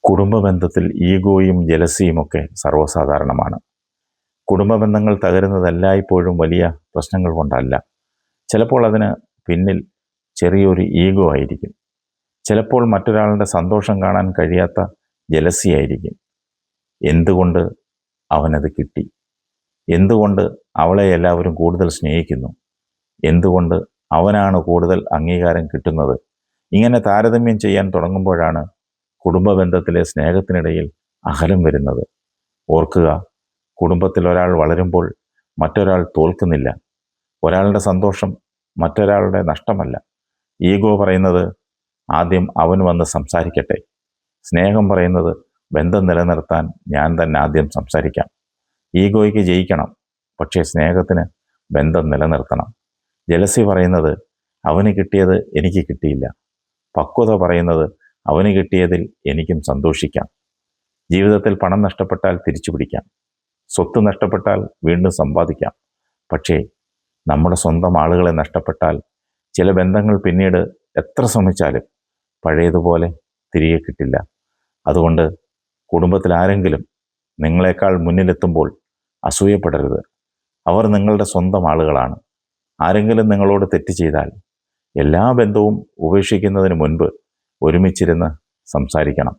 കുടുംബ ബന്ധത്തിൽ ഈഗോയും ജലസിയുമൊക്കെ സർവ്വസാധാരണമാണ്. കുടുംബ ബന്ധങ്ങൾ തകരുന്നതെല്ലായ്പ്പോഴും വലിയ പ്രശ്നങ്ങൾ കൊണ്ടല്ല. ചിലപ്പോൾ അതിന് പിന്നിൽ ചെറിയൊരു ഈഗോ ആയിരിക്കും. ചിലപ്പോൾ മറ്റൊരാളുടെ സന്തോഷം കാണാൻ കഴിയാത്ത ജലസിയായിരിക്കും. എന്തുകൊണ്ട് അവനത് കിട്ടി? എന്തുകൊണ്ട് അവളെ എല്ലാവരും കൂടുതൽ സ്നേഹിക്കുന്നു? എന്തുകൊണ്ട് അവനാണ് കൂടുതൽ അംഗീകാരം കിട്ടുന്നത്? ഇങ്ങനെ താരതമ്യം ചെയ്യാൻ തുടങ്ങുമ്പോഴാണ് കുടുംബ ബന്ധത്തിലെ സ്നേഹത്തിനിടയിൽ അകലം വരുന്നത്. ഓർക്കുക, കുടുംബത്തിൽ ഒരാൾ വളരുമ്പോൾ മറ്റൊരാൾ തോൽക്കുന്നില്ല. ഒരാളുടെ സന്തോഷം മറ്റൊരാളുടെ നഷ്ടമല്ല. ഈഗോ പറയുന്നത് ആദ്യം അവൻ വന്ന് സംസാരിക്കട്ടെ. സ്നേഹം പറയുന്നത് ബന്ധം നിലനിർത്താൻ ഞാൻ തന്നെ ആദ്യം സംസാരിക്കാം. ഈഗോയ്ക്ക് ജയിക്കണം, പക്ഷേ സ്നേഹത്തിന് ബന്ധം നിലനിർത്തണം. ജലസി പറയുന്നത് അവന് കിട്ടിയത് എനിക്ക് കിട്ടിയില്ല. പക്വത പറയുന്നത് അവന് കിട്ടിയതിൽ എനിക്കും സന്തോഷിക്കാം. ജീവിതത്തിൽ പണം നഷ്ടപ്പെട്ടാൽ തിരിച്ചു പിടിക്കാം, സ്വത്ത് നഷ്ടപ്പെട്ടാൽ വീണ്ടും സമ്പാദിക്കാം. പക്ഷേ നമ്മുടെ സ്വന്തം ആളുകളെ നഷ്ടപ്പെട്ടാൽ ചില ബന്ധങ്ങൾ പിന്നീട് എത്ര ശ്രമിച്ചാലും പഴയതുപോലെ തിരികെ കിട്ടില്ല. അതുകൊണ്ട് കുടുംബത്തിൽ ആരെങ്കിലും നിങ്ങളെക്കാൾ മുന്നിലെത്തുമ്പോൾ അസൂയപ്പെടരുത്. അവർ നിങ്ങളുടെ സ്വന്തം ആളുകളാണ്. ആരെങ്കിലും നിങ്ങളോട് തെറ്റ് ചെയ്താൽ എല്ലാ ബന്ധവും ഉപേക്ഷിക്കുന്നതിന് മുൻപ് ഒരുമിച്ചിരുന്ന് സംസാരിക്കണം.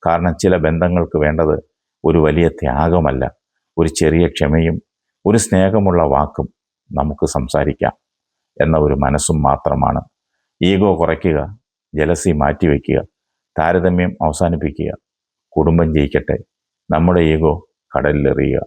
കാരണം ചില ബന്ധങ്ങൾക്ക് വേണ്ടത് ഒരു വലിയ ത്യാഗമല്ല, ഒരു ചെറിയ ക്ഷമയും ഒരു സ്നേഹമുള്ള വാക്കും നമുക്ക് സംസാരിക്കാം എന്ന ഒരു മനസ്സും മാത്രമാണ്. ഈഗോ കുറയ്ക്കുക, ജലസി മാറ്റിവെക്കുക, താരതമ്യം അവസാനിപ്പിക്കുക. കുടുംബം ജയിക്കട്ടെ, നമ്മുടെ ഈഗോ കടലിലെറിയുക.